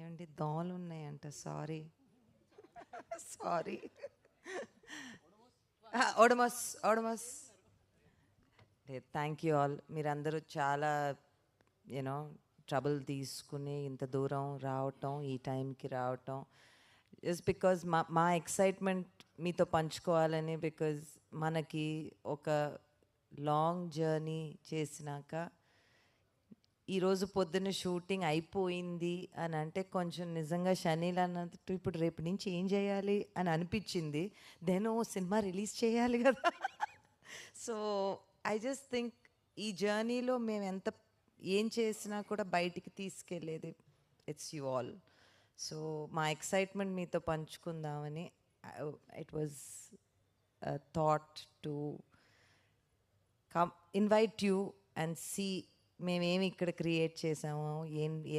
ఏమండి దోమలు ఉన్నాయంట. Sorry sorry. Odomos Odomos. Thank you all. మీరందరూ చాలా యూనో ట్రబుల్ తీసుకుని ఇంత దూరం రావటం, ఈ టైంకి రావటం, జస్ట్ బికాజ్ మా ఎక్సైట్మెంట్ మీతో పంచుకోవాలని. బికాజ్ మనకి ఒక లాంగ్ జర్నీ చేసినాక ఈరోజు పొద్దున్న షూటింగ్ అయిపోయింది అని అంటే కొంచెం నిజంగా షనీల్ అన్నట్టు ఇప్పుడు రేపు నుంచి ఏం చేయాలి అని అనిపించింది. దెన్ ఓ సినిమా రిలీజ్ చేయాలి కదా. సో ఐ జస్ట్ థింక్ ఈ జర్నీలో మేము ఏం చేసినా కూడా బయటికి తీసుకెళ్ళేది ఇట్స్ యు ఆల్. సో మా ఎక్సైట్మెంట్ మీతో పంచుకుందామని it was thought to come invite you and see మేమేమి ఇక్కడ క్రియేట్ చేసాము,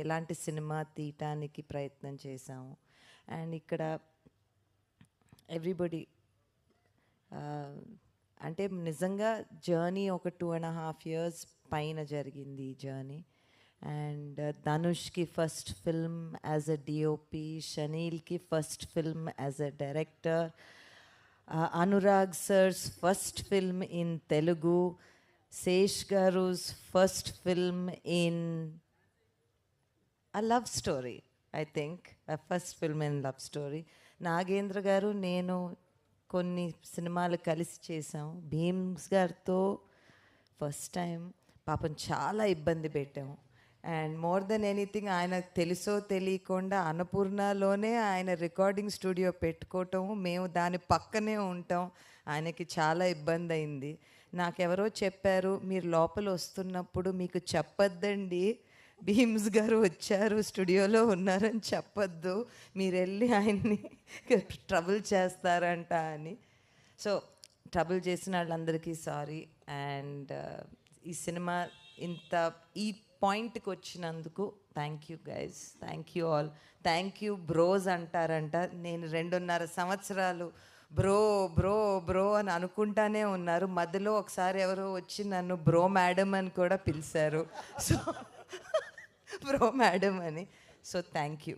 ఎలాంటి సినిమా తీయటానికి ప్రయత్నం చేసాము. అండ్ ఇక్కడ ఎవ్రీబడి అంటే నిజంగా జర్నీ ఒక 2.5 years పైన జరిగింది ఈ జర్నీ. అండ్ ధనుష్కి first film as a DOP, షనీల్కి first film as a director, Anurag sir's first film in Telugu, Sesh గారు's first film in a love story, I think, a first film in love story. Nagendra గారు నేను కొన్ని సినిమాలు కలిసి చేసాం. భీమ్స్ గారితో ఫస్ట్ టైం పాపం చాలా ఇబ్బంది పెట్టాము. అండ్ మోర్ దెన్ ఎనీథింగ్ ఆయన తెలుసో తెలియకుండా అన్నపూర్ణలోనే ఆయన రికార్డింగ్ స్టూడియో పెట్టుకోవటము, మేము దాని పక్కనే ఉంటాం. ఆయనకి చాలా ఇబ్బంది అయింది. నాకెవరో చెప్పారు, మీరు లోపల వస్తున్నప్పుడు మీకు చెప్పొద్దండి, భీమ్స్ గారు వచ్చారు స్టూడియోలో ఉన్నారని చెప్పొద్దు, మీరు వెళ్ళి ఆయన్ని ట్రబుల్ చేస్తారంట అని. సో ట్రబుల్ చేసిన వాళ్ళందరికీ సారీ. అండ్ ఈ సినిమా ఈ పాయింట్కి వచ్చినందుకు thank you guys, thank you all. Thank you bros అంటారంట. నేను 2.5 సంవత్సరాలు బ్రో బ్రో బ్రో అని అనుకుంటానే ఉన్నారు. మధ్యలో ఒకసారి ఎవరో వచ్చి నన్ను బ్రో మేడం అని కూడా పిలిచారు. సో బ్రో మేడం అని. So thank you.